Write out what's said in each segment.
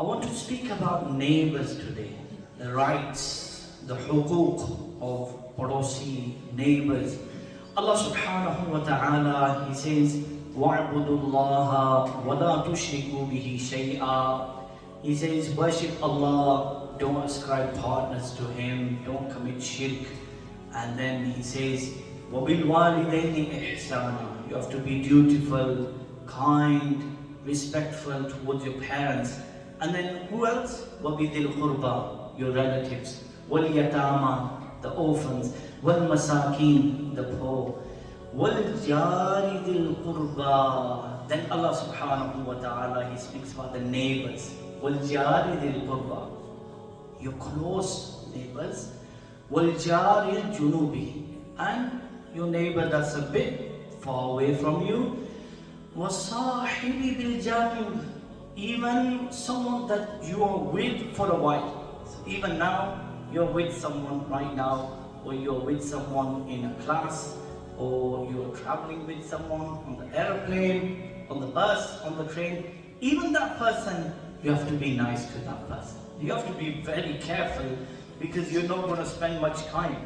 I want to speak about neighbors today, the rights, the huquq of Parosi neighbors. Allah subhanahu wa ta'ala, He says, وَاعْبُدُوا اللَّهَ وَلَا تُشْرِكُوا بِهِ شَيْئًا. He says, worship Allah, don't ascribe partners to Him, don't commit shirk. And then He says, وَبِالْوَالِدَيْنِ إِحْسَانًا. You have to be dutiful, kind, respectful towards your parents. And then who else? وَبِذِي الْقُرْبَى, your relatives. وَالْيَتَامَى, the orphans. وَالْمَسَاكِينَ, the poor. وَالْجَارِ ذِي الْقُرْبَى. Then Allah subhanahu wa ta'ala, He speaks about the neighbors. وَالْجَارِ ذِي الْقُرْبَى, your close neighbors. وَالْجَارِ الْجُنُوبِ, and your neighbor that's a bit far away from you. وَصَاحِبِ بِالْجَانِبِ, even someone that you are with for a while. So even now, you're with someone right now, or you're with someone in a class, or you're traveling with someone on the airplane, on the bus, on the train. Even that person, you have to be nice to that person. You have to be very careful, because you're not going to spend much time.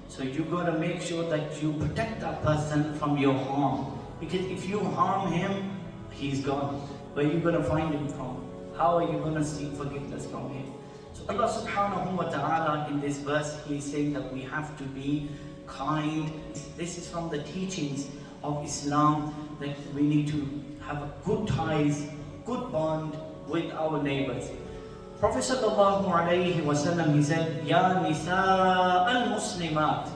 So you've got to make sure that you protect that person from your harm. Because if you harm him, he's gone. Where are you going to find him from? How are you going to seek forgiveness from him? So Allah subhanahu wa ta'ala in this verse, He is saying that we have to be kind. This is from the teachings of Islam, that we need to have a good ties, good bond with our neighbors. Prophet sallallahu alayhi wa sallam, he said, Ya nisa al-muslimat.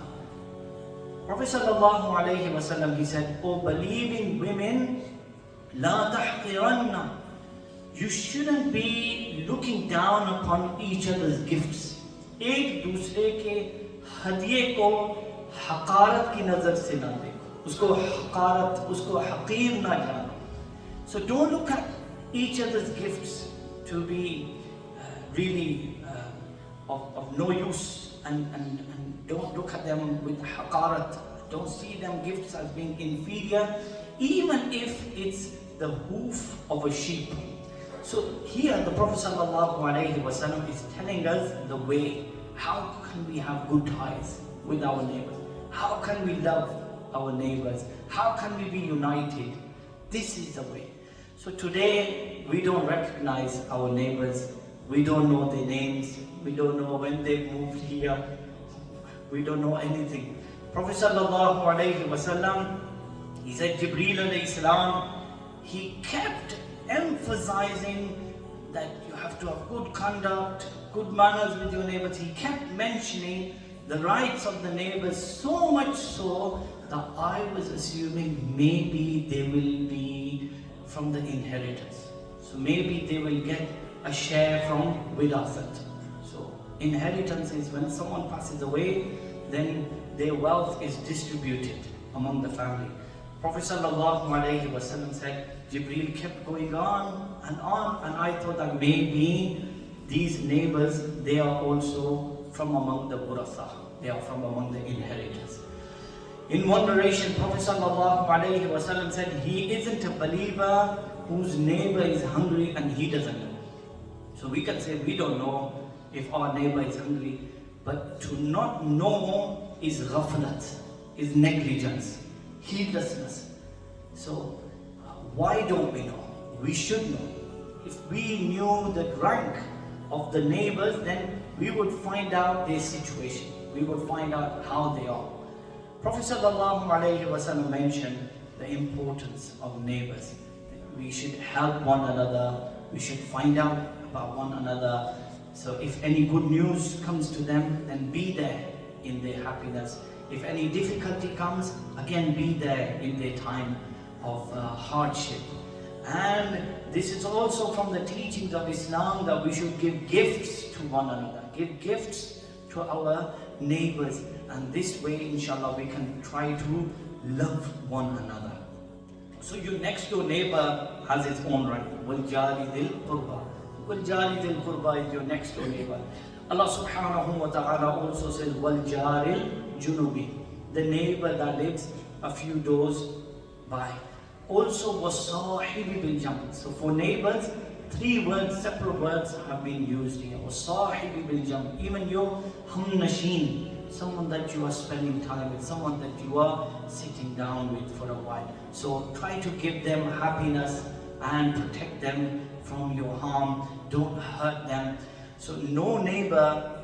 Prophet sallallahu alayhi wa sallam, he said, O believing women, la tahqiranna. You shouldn't be looking down upon each other's gifts. एक दूसरे के हदिये को हकारत की नजर से ना देखो, उसको हकारत, उसको हकीर ना जानो. So don't look at each other's gifts to be really of no use, and don't look at them with haqarat. Don't see them gifts as being inferior, even if it's the hoof of a sheep. So here the Prophet ﷺ is telling us the way. How can we have good ties with our neighbors? How can we love our neighbors? How can we be united? This is the way. So today we don't recognize our neighbors. We don't know their names. We don't know when they moved here. We don't know anything. Prophet sallallahu alayhi wa sallam, he said, Jibreel alayhi salam, he kept emphasizing that you have to have good conduct, good manners with your neighbors. He kept mentioning the rights of the neighbors, so much so that I was assuming maybe they will be from the inheritors. So maybe they will get a share from Wirasat. So inheritance is when someone passes away, then their wealth is distributed among the family. Prophet sallallahu alayhi wa sallam said, Jibreel kept going on, and I thought that maybe these neighbors, they are also from among the Burasa. They are from among the inheritors. In one narration, Prophet sallallahu alayhi wa sallam said, he isn't a believer whose neighbor is hungry and he doesn't know. So we can say we don't know if our neighbor is hungry, but to not know is ghaflat, is negligence, heedlessness. So why don't we know? We should know. If we knew the rank of the neighbors, then we would find out their situation. We would find out how they are. Prophet sallallahu alayhi wa sallam mentioned the importance of neighbors. We should help one another. We should find out about one another. So if any good news comes to them, then be there in their happiness. If any difficulty comes, again be there in their time of hardship. And this is also from the teachings of Islam, that we should give gifts to one another. Give gifts to our neighbors. And this way, inshallah, we can try to love one another. So your next door neighbor has his own right. وَالْجَارِ ذِي الْقُرْبَى. وَالْجَارِ ذِي الْقُرْبَى is your next door neighbor. Allah subhanahu wa ta'ala also says, وَالْجَارِ الْجُنُوبِ, the neighbor that lives a few doors by. Also, وَالصَّاحِبِ بِالْجَنْبِ. So for neighbors, three words, separate words have been used here. وَصَاحِبِ بِالْجَنْبِ. Even your hamnashin, someone that you are spending time with, someone that you are sitting down with for a while. So try to give them happiness and protect them from your harm. Don't hurt them. So no neighbor,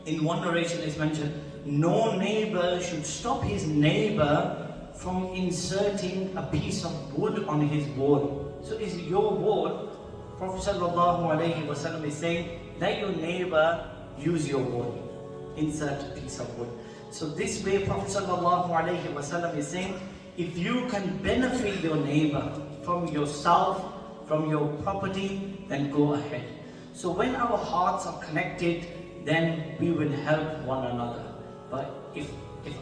in one narration is mentioned, no neighbor should stop his neighbor from inserting a piece of wood on his wall. So is your wall, Prophet ﷺ is saying, let your neighbor use your wall, insert a piece of wood. So this way Prophet ﷺ is saying, if you can benefit your neighbor from yourself, from your property, then go ahead. So when our hearts are connected, then we will help one another. But if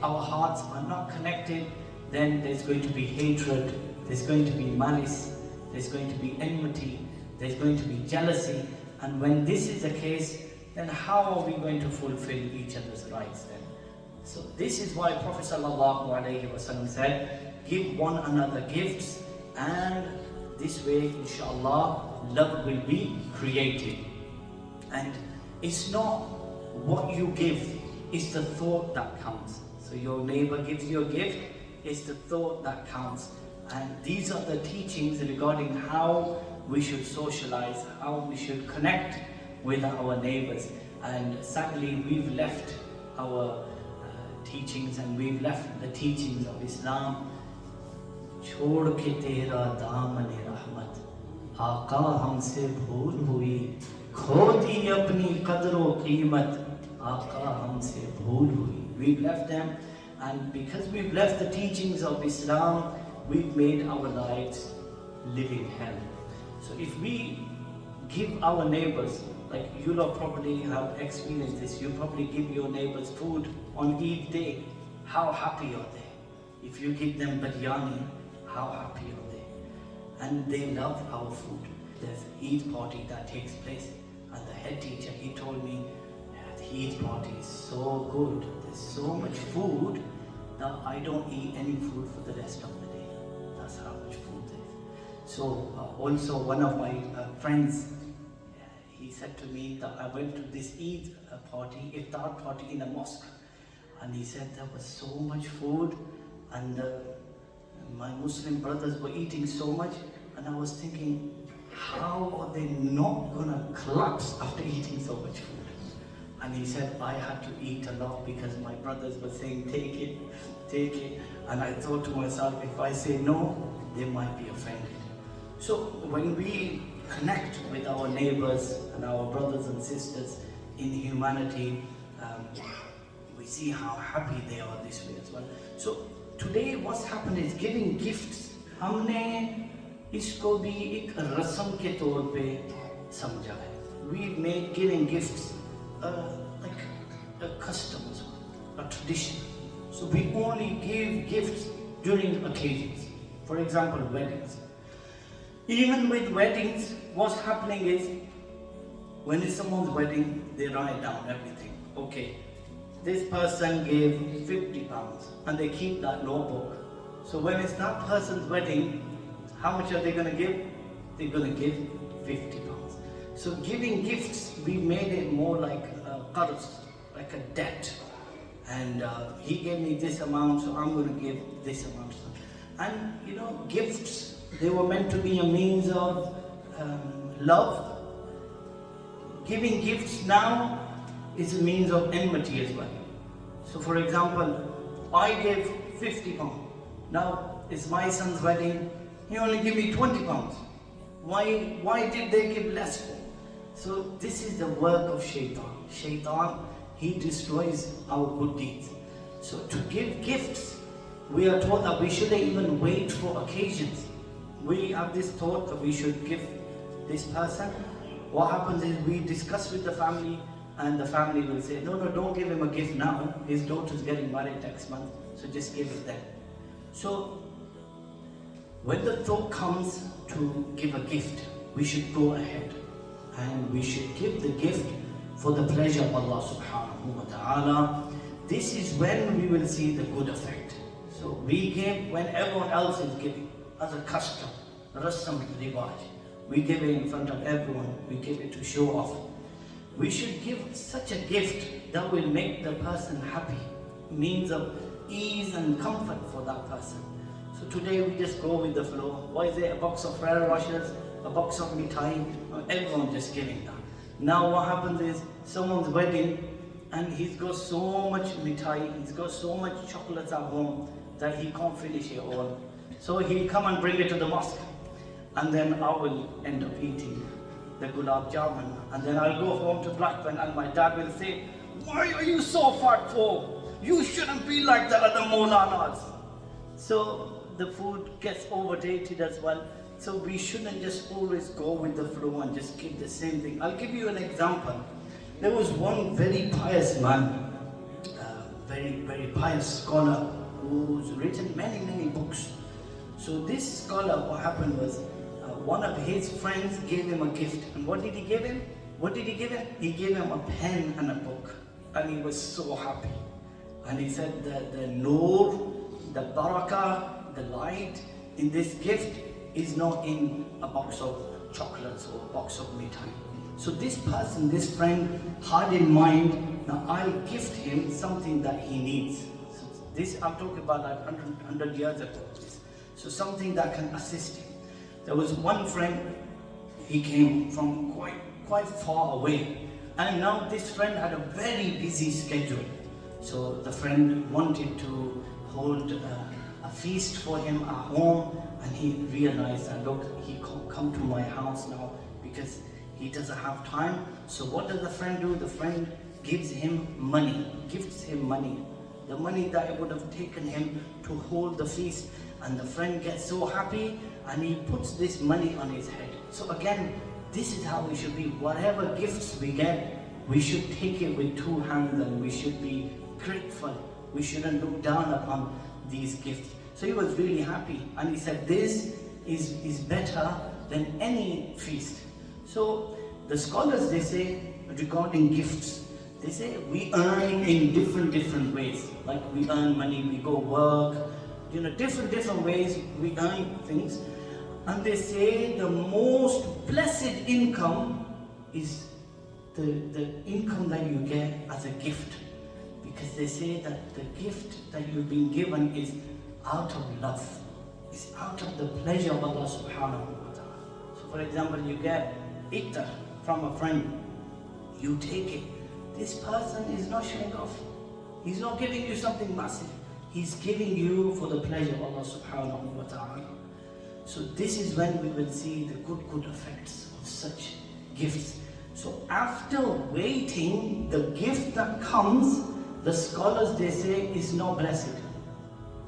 our hearts are not connected, then there's going to be hatred, there's going to be malice, there's going to be enmity, there's going to be jealousy. And when this is the case, then how are we going to fulfill each other's rights then? So this is why Prophet ﷺ said, give one another gifts, and this way, inshallah, love will be created. And it's not what you give, it's the thought that counts. So your neighbor gives you a gift, it's the thought that counts. And these are the teachings regarding how we should socialize, how we should connect with our neighbors. And sadly, we've left our teachings, and we've left the teachings of Islam. छोड़ के तेरा दामन रहमत आका हमसे भूल हुई खो दी अपनी कदर व कीमत आका हमसे भूल हुई. We've left them, and because we've left the teachings of Islam, we've made our lives living hell. So if we give our neighbors, like you'll probably have experienced this, you probably give your neighbors food on Eid day. How happy are they? If you give them biryani, how happy are they? And they love our food. There's Eid party that takes place, and the head teacher, he told me, the Eid party is so good. There's so much food that I don't eat any food for the rest of the day. That's how much food there is. So also one of my friends, he said to me that I went to this Eid party, iftar party in a mosque, and he said there was so much food, and my Muslim brothers were eating so much, and I was thinking, how are they not gonna collapse after eating so much food? And he said, I had to eat a lot because my brothers were saying, take it. And I thought to myself, if I say no, they might be offended. So when we connect with our neighbors and our brothers and sisters in humanity, we see how happy they are this way as well. So today what's happened is giving gifts. हमने इसको भी एक रस्म के तौर पे समझा है. We've made giving gifts like a custom, a tradition. So we only give gifts during occasions. For example, weddings. Even with weddings, what's happening is, when it's someone's wedding, they write down everything. Okay, this person gave 50 pounds, and they keep that notebook. So when it's that person's wedding, how much are they going to give? They're going to give 50 pounds. So giving gifts, we made it more like a qarz, like a debt. And he gave me this amount, so I'm going to give this amount. And you know, gifts, they were meant to be a means of love. Giving gifts now is a means of enmity as well. So for example, I gave 50 pounds. Now it's my son's wedding, he only gave me 20 pounds. Why did they give less for? So this is the work of shaitan. Shaitan, he destroys our good deeds. So to give gifts, we are taught that we shouldn't even wait for occasions. We have this thought that we should give this person. What happens is we discuss with the family, and the family will say, no, don't give him a gift now. His daughter's getting married next month, so just give it then. So when the thought comes to give a gift, we should go ahead and we should give the gift for the pleasure of Allah subhanahu wa ta'ala. This is when we will see the good effect. So we give when everyone else is giving, as a custom, rasam rivaj. We give it in front of everyone. We give it to show off. We should give such a gift that will make the person happy, means of ease and comfort for that person. So today we just go with the flow. Why is there a box of Ferrero Rochers, a box of mithai? Everyone just giving that. Now what happens is someone's wedding and he's got so much mithai, he's got so much chocolates at home that he can't finish it all. So he'll come and bring it to the mosque, and then I will end up eating the gulab jamun, and then I'll go home to Blackburn and my dad will say, "Why are you so fat for? You shouldn't be like the other Maulanas." So the food gets overdated as well. So we shouldn't just always go with the flow and just give the same thing. I'll give you an example. There was one very pious man, very pious scholar who's written many books. So this scholar, what happened was, one of his friends gave him a gift. And what did he give him? He gave him a pen and a book. And he was so happy. And he said that the nur, the barakah, the light in this gift is not in a box of chocolates or a box of mithai. So this person, this friend, had in mind, now I'll gift him something that he needs. So this I'm talking about like 100 years ago. So something that can assist him. There was one friend, he came from quite far away, and now this friend had a very busy schedule. So the friend wanted to hold a feast for him at home, and he realized that, look, he can't come to my house now because he doesn't have time. So what does the friend do? The friend gives him money, gifts him money, the money that it would have taken him to hold the feast. And the friend gets so happy and he puts this money on his head. So again, this is how we should be. Whatever gifts we get, we should take it with two hands and we should be grateful. We shouldn't look down upon these gifts. So he was really happy and he said, this is better than any feast. So the scholars, they say, regarding gifts, they say we earn in different ways. Like we earn money, we go work, different ways we earn things. And they say the most blessed income is the income that you get as a gift. Because they say that the gift that you've been given is out of love. It's out of the pleasure of Allah subhanahu wa ta'ala. So for example, you get ittar from a friend, you take it. This person is not showing off. He's not giving you something massive. He's giving you for the pleasure of Allah subhanahu wa ta'ala. So this is when we will see the good effects of such gifts. So after waiting, the gift that comes, the scholars, they say, is not blessed.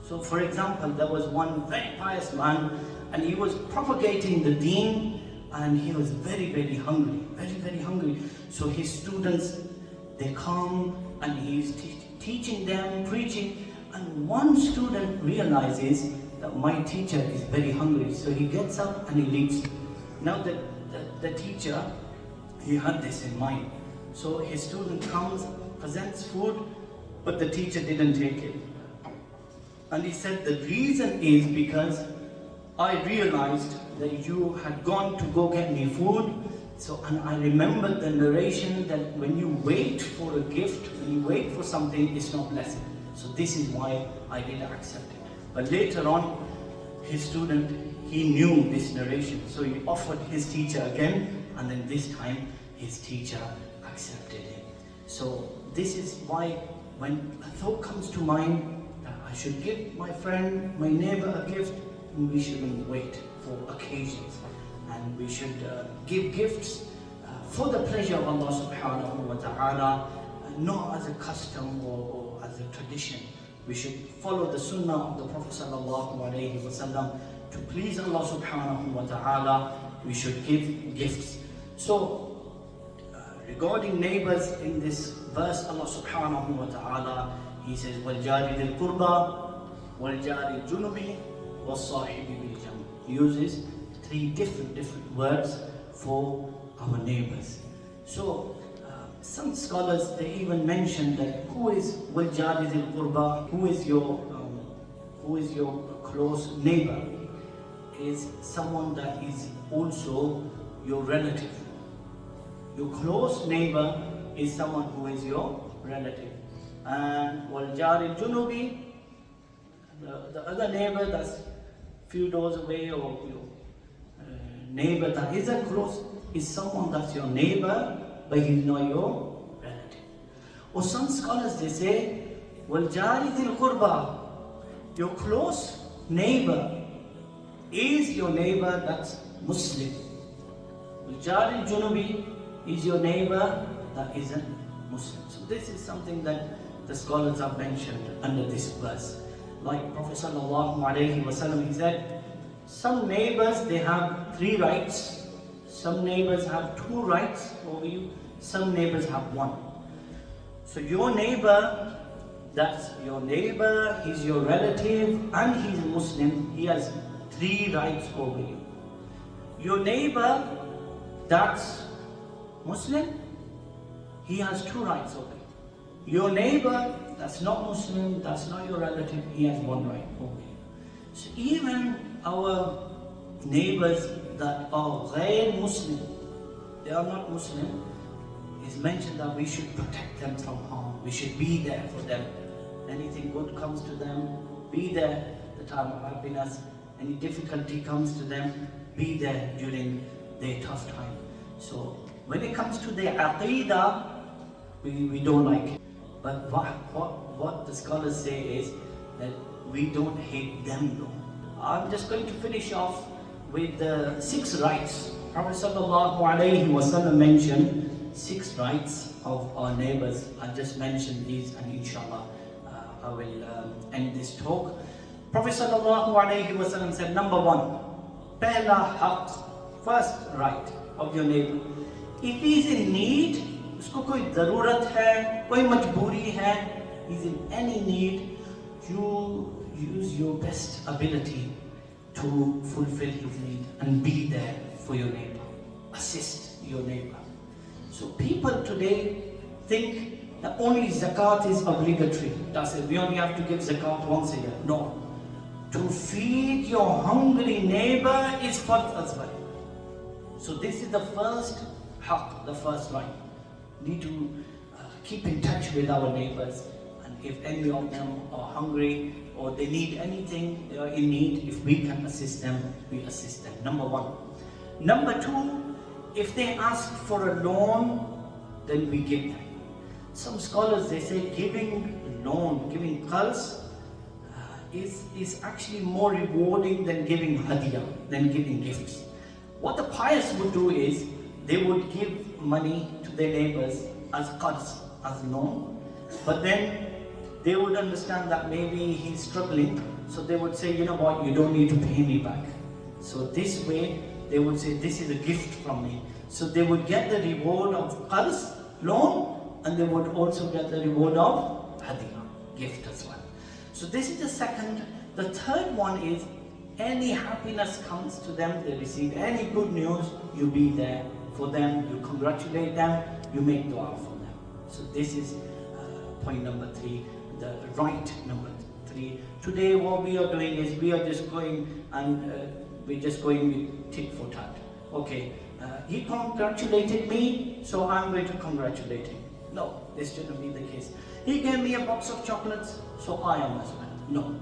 So for example, there was one very pious man and he was propagating the deen and he was very hungry, very hungry. So his students, they come and he's teaching them, preaching. And one student realizes that my teacher is very hungry, so he gets up and he leaves. Now the teacher, he had this in mind. So his student comes, presents food, but the teacher didn't take it. And he said, the reason is because I realized that you had gone to go get me food. So, and I remembered the narration that when you wait for a gift, when you wait for something, it's not blessed. So this is why I didn't accept it. But later on, his student, he knew this narration. So he offered his teacher again, and then this time his teacher accepted it. So this is why when a thought comes to mind that I should give my friend, my neighbor a gift, we shouldn't wait for occasions. And we should give gifts for the pleasure of Allah subhanahu wa ta'ala, not as a custom or as a tradition. We should follow the sunnah of the Prophet sallallahu alayhi wa sallam. To please Allah subhanahu wa ta'ala, we should give gifts. So, regarding neighbors, in this verse, Allah subhanahu wa ta'ala, He says, وَالْجَارِ ذِي الْقُرْبَى وَالْجَارِ الْجُنُبِ وَالصَّاحِبِ بِالْجَنْبِ. He uses three different words for our neighbors. So, some scholars, they even mention that who is وَالْجَارِ ذِي الْقُرْبَى, who is your close neighbor. is someone that is also your relative. Your close neighbor is someone who is your relative. And Waljari Junubi, the other neighbor that's few doors away, or your neighbor that isn't close, is someone that's your neighbor, but he's not your relative. Or some scholars they say, Waljari Dil Qurba, your close neighbor is your neighbor that's Muslim. Waljari Junubi is your neighbor that isn't Muslim. So this is something that the scholars have mentioned under this verse. Like Prophet Sallallahu Alaihi Wasallam, he said, some neighbors they have 3 rights, some neighbors have 2 rights over you, some neighbors have 1. So your neighbor, that's your neighbor, he's your relative and he's Muslim, he has 3 rights over you. Your neighbor that's Muslim, he has 2 rights over you. Your neighbor that's not Muslim, that's not your relative, he has 1 right over you. So even our neighbors that are ghair Muslim, they are not Muslim, it's mentioned that we should protect them from harm. We should be there for them. Anything good comes to them, be there at the time of happiness. Any difficulty comes to them, be there during their tough time. So when it comes to their aqidah, we don't like it. But what the scholars say is that we don't hate them though. I'm just going to finish off with the 6 rights. Prophet Sallallahu Alaihi Wasallam mentioned 6 rights of our neighbors. I just mentioned these, and inshallah I will end this talk. Prophet Sallallahu Alaihi Wasallam said, number 1, Pehla haq, first right of your neighbor. If he is in need, usko koi darurat hai, koi majburi hai, he's in any need, you use your best ability to fulfill his need and be there for your neighbor. Assist your neighbor. So people today think that only zakat is obligatory. That's it, we only have to give zakat once a year. No. To feed your hungry neighbor is fard as well. So this is the first haq, the first right. We need to keep in touch with our neighbors, and if any of them are hungry or they need anything, they are in need, if we can assist them, we assist them. Number 1. Number 2, if they ask for a loan, then we give them. Some scholars they say giving loan, giving qars is actually more rewarding than giving hadiyah, than giving gifts. What the pious would do is they would give money to their neighbors as qars, as loan, but then they would understand that maybe he's struggling, so they would say, you know what, you don't need to pay me back. So this way they would say, this is a gift from me. So they would get the reward of qars, loan, and they would also get the reward of hadiyah, gift as well. So this is the second. The third one is any happiness comes to them, they receive any good news, you be there for them, you congratulate them, you make dua for them. So this is point number 3, the right number 3. Today what we are doing is we are just going and we're just going with tit for tat. Okay, he congratulated me, so I'm going to congratulate him. No, this shouldn't be the case. He gave me a box of chocolates, so I am as well. No.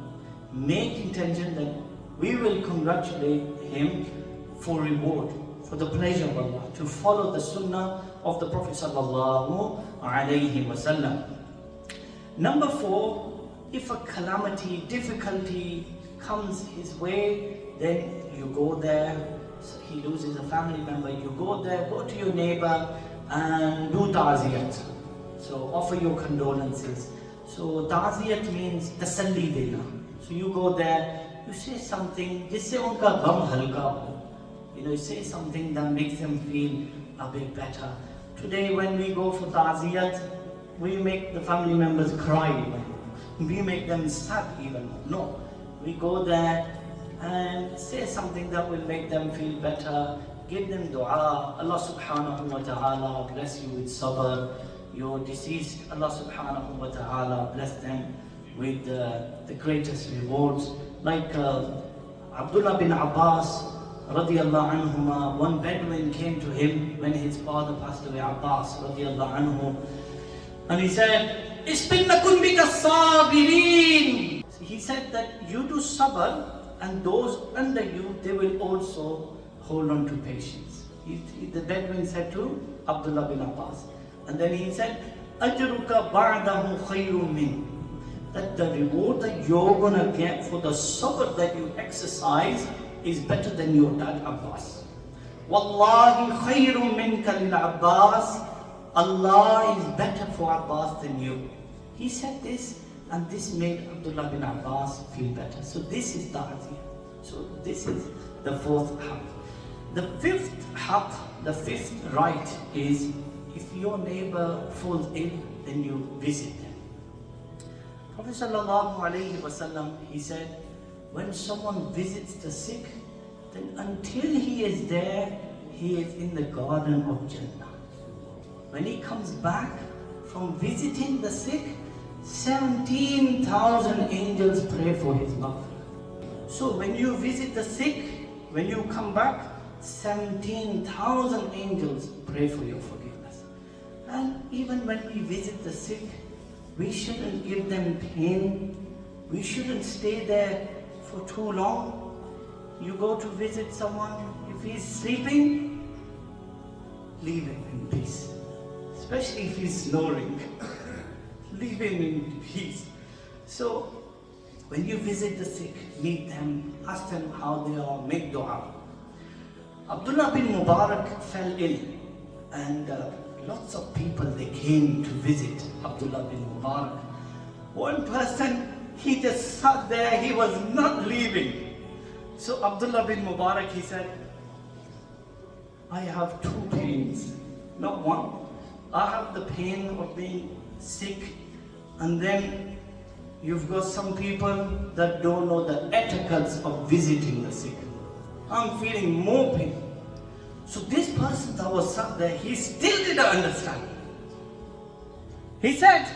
Make intention that we will congratulate him for reward, for the pleasure of Allah, to follow the sunnah of the Prophet Sallallahu Alaihi Wasallam. Number 4, if a calamity, difficulty comes his way, then you go there. So he loses a family member, you go there, go to your neighbor and do ta'ziyat. So offer your condolences. So ta'ziyat means tasalli dena. So you go there, you say something, jisse unka gham halka ho. You say something that makes them feel a bit better. Today when we go for ta'ziyat, we make the family members cry even. We make them sad even. No, we go there and say something that will make them feel better. Give them dua. Allah subhanahu wa ta'ala bless you with sabr. Your deceased, Allah subhanahu wa ta'ala bless them with the greatest rewards. Like Abdullah bin Abbas radiallahu anhuma, one Bedouin came to him when his father passed away, Abbas radiallahu anhu, and he said, Isbinnakun bika sabirin. He said that you do sabr, and those under you, they will also hold on to patience. The Bedouin said to Abdullah bin Abbas. And then he said, Ajruka ba'dahu khayrun min. That the reward that you're gonna get for the sabr that you exercise is better than your dad Abbas. Wallahi khayrun minka lil Abbas. Allah is better for Abbas than you. He said this, and this made Abdullah bin Abbas feel better. So this is ta'ziyah. So this is the fourth haqq. The fifth haqq, the fifth right is, if your neighbor falls ill, then you visit them. Prophet sallallahu alaihi wasallam, he said, when someone visits the sick, then until he is there, he is in the garden of Jannah. When he comes back from visiting the sick, 17,000 angels pray for his maghfirah. So when you visit the sick, when you come back, 17,000 angels pray for your forgiveness. And even when we visit the sick, we shouldn't give them pain. We shouldn't stay there for too long. You go to visit someone, if he's sleeping, leave him in peace. Especially if he's snoring. Leave him in peace. So, when you visit the sick, meet them, ask them how they are, make dua. Abdullah bin Mubarak fell ill, and lots of people, they came to visit Abdullah bin Mubarak. One person, he just sat there, he was not leaving. So Abdullah bin Mubarak, he said, I have two pains, not one. I have the pain of being sick, and then you've got some people that don't know the etiquettes of visiting the sick. I'm feeling more pain. So this person that was sat there, he still didn't understand. He said,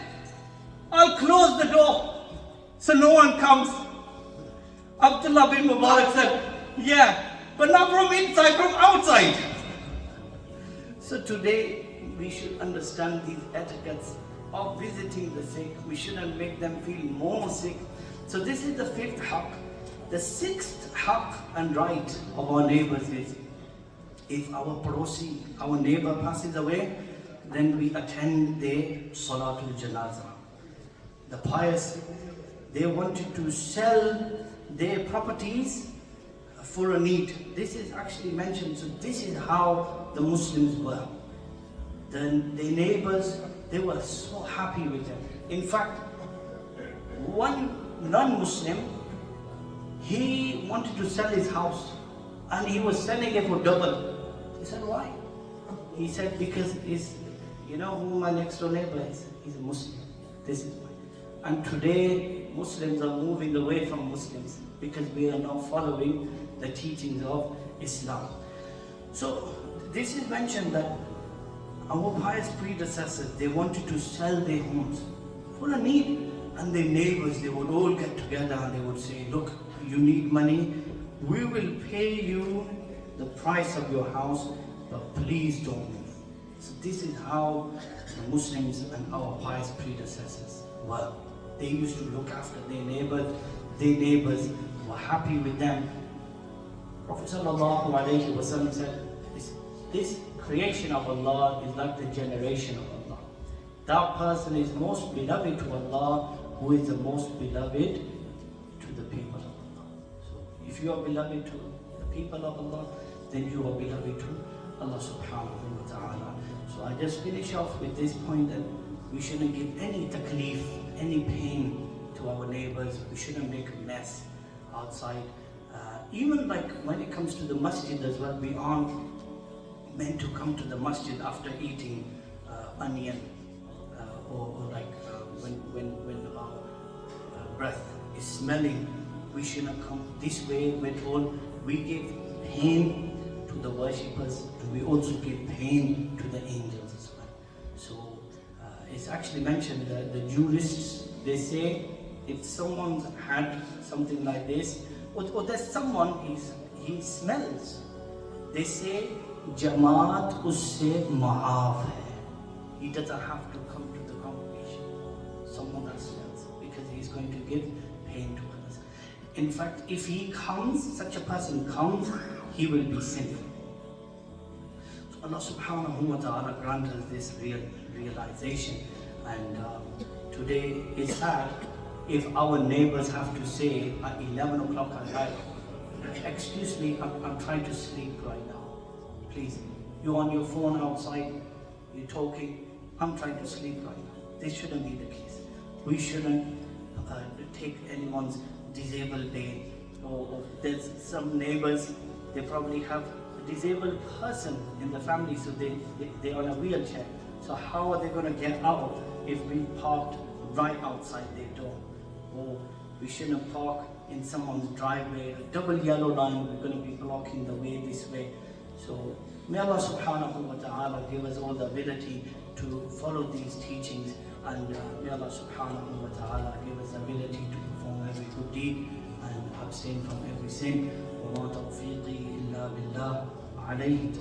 I'll close the door so no one comes. Abdullah bin Mubarak said, yeah, but not from inside, from outside. So today, we should understand these etiquettes of visiting the sick. We shouldn't make them feel more sick. So this is the fifth haqq. The sixth haqq and right of our neighbors is, if our parosi, our neighbor passes away, then we attend their Salatul Janazah. The pious, they wanted to sell their properties for a need. This is actually mentioned, so this is how the Muslims were. The neighbors, they were so happy with them. In fact, one non-Muslim, he wanted to sell his house, and he was selling it for double. He said, why? He said, because you know who my next door neighbor is? He's a Muslim. This is why. And today, Muslims are moving away from Muslims because we are now following the teachings of Islam. So, this is mentioned that our pious predecessors, they wanted to sell their homes for a need. And their neighbors, they would all get together and they would say, look, you need money, we will pay you the price of your house, but please don't move. So this is how the Muslims and our pious predecessors were. They used to look after their neighbors were happy with them. Prophet sallallahu alaihi wasallam said, this creation of Allah is like the generation of Allah. That person is most beloved to Allah, who is the most beloved to the people of Allah. So if you are beloved to the people of Allah, then you are beloved to Allah subhanahu wa ta'ala. So I just finish off with this point that we shouldn't give any taklif, any pain to our neighbors. We shouldn't make a mess outside. Even like when it comes to the masjid as well, we aren't meant to come to the masjid after eating onion or like when our breath is smelling. We shouldn't come this way. We're told we give pain to the worshippers, and we also give pain to the angels as well. So it's actually mentioned that the jurists, they say if someone had something like this, or there's someone he smells. They say Jamaat usse maaf hai. He doesn't have to come to the congregation. Someone that smells, because he's going to give pain to others. In fact, if he comes, such a person comes, he will be sinful. So Allah subhanahu wa ta'ala grant us this realization. And today is sad if our neighbors have to say at 11 o'clock at night, excuse me, I'm trying to sleep right now. Please, you're on your phone outside, you're talking, I'm trying to sleep right now. This shouldn't be the case. We shouldn't take anyone's disabled day. Or there's some neighbors, they probably have a disabled person in the family, so they're on a wheelchair. So how are they going to get out if we parked right outside their door? Or we shouldn't park in someone's driveway, a double yellow line, we're going to be blocking the way this way. So may Allah subhanahu wa ta'ala give us all the ability to follow these teachings, and may Allah subhanahu wa ta'ala give us the ability to perform every good deed and abstain from every sin. وَمَا تَوْفِيقِي إِلَّا بِاللَّهِ عَلَيْهِ